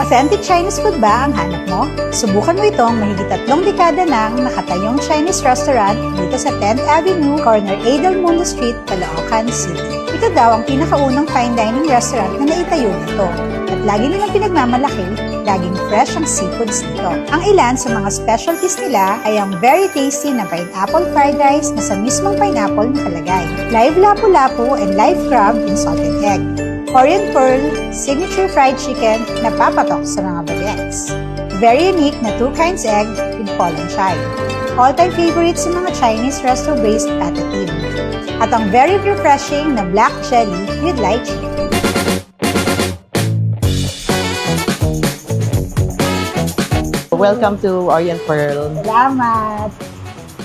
Authentic Chinese food ba ang hanap mo? Subukan mo itong mahigit 3 dekada nang nakatayong Chinese restaurant dito sa 10th Avenue, corner A. Del Mundo Street, Caloocan City. Ito daw ang pinakaunang fine dining restaurant na naitayo dito. At lagi nilang pinagmamalaki, laging fresh ang seafoods dito. Ang ilan sa mga specialties nila ay ang very tasty na pineapple fried rice na sa mismong pineapple nakalagay, live lapu-lapu and live crab in salted egg, Orient Pearl, signature fried chicken na papatok sa mga bagets. Very unique na 2 kinds egg with Poland chai. All-time favorite sa mga Chinese resto-based patatim. At ang very refreshing na black jelly with lychee. Welcome to Orient Pearl. Salamat!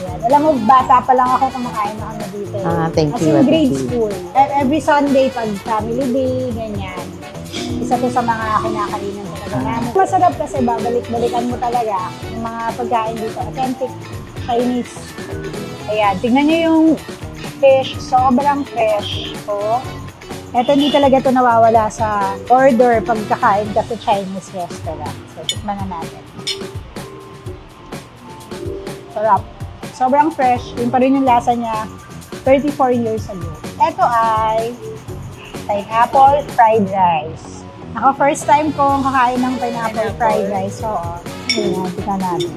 Yan. Alam mo, bata pa lang ako kumakain na kami dito. Thank As you. in grade school. Every Sunday, pag family day, ganyan. Isa to sa mga kinakainan talaga namin. Masarap kasi babalik-balikan mo talaga yung mga pagkain dito. Authentic Chinese. Ayan, tignan nyo yung fish. Sobrang fresh. Oh. Eto, hindi talaga ito nawawala sa order pag kakain ka sa Chinese restaurant. So, tikman na natin. Sarap. Sobrang fresh. Yun pa rin yung lasa niya 34 years ago. Ito ay pineapple fried rice. Ako first time kong kakain ng pineapple fried rice. So, ayan, tika natin.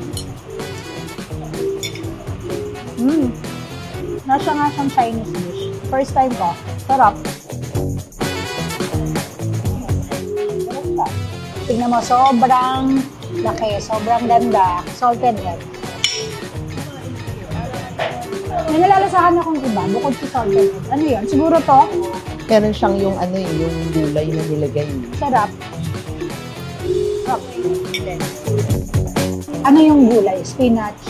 Nasa nga siyang Chinese dish. First time ko. Sarap. Tignan mo, sobrang laki, sobrang ganda. Salted egg. May nalalasahan akong iba, bukod sa salted egg. Ano yun? Siguro to? Meron siyang yung yung gulay na nilagay. Sarap. Sarap. Ano yung gulay? Spinach.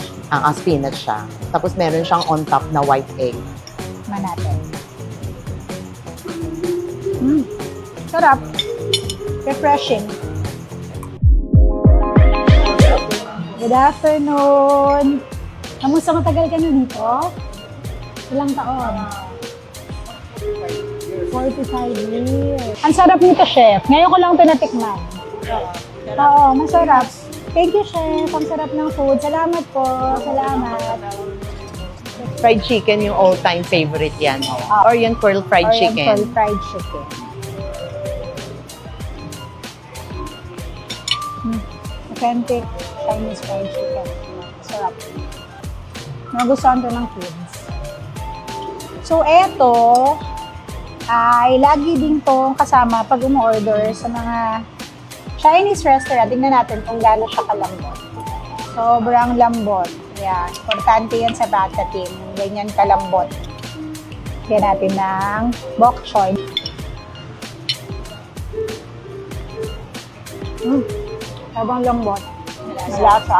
Spinach siya. Tapos meron siyang on top na white egg. Man natin. Sarap. Refreshing. Good afternoon. Kamusta, matagal ka na dito? Ilang taon? 45 years. Ang sarap nito, chef. Ngayon ko lang ito natikman. Oo, masarap. Thank you, chef. Ang sarap ng food. Salamat po. Salamat. Fried chicken yung all-time favorite yan. Orient Pearl fried chicken. Orient Pearl fried chicken. Authentic Chinese fried chicken. Sarap. Nagustuhan to ng kids. So, eto ay lagi din tong kasama pag umu-order sa mga Chinese restaurant. Tingnan natin kung gaano siya kalambot. Sobrang lambot. Yeah. Importante yan sa bata team. Ganyan kalambot. Kaya natin ng bok choy. Sobrang lambot. Malasa.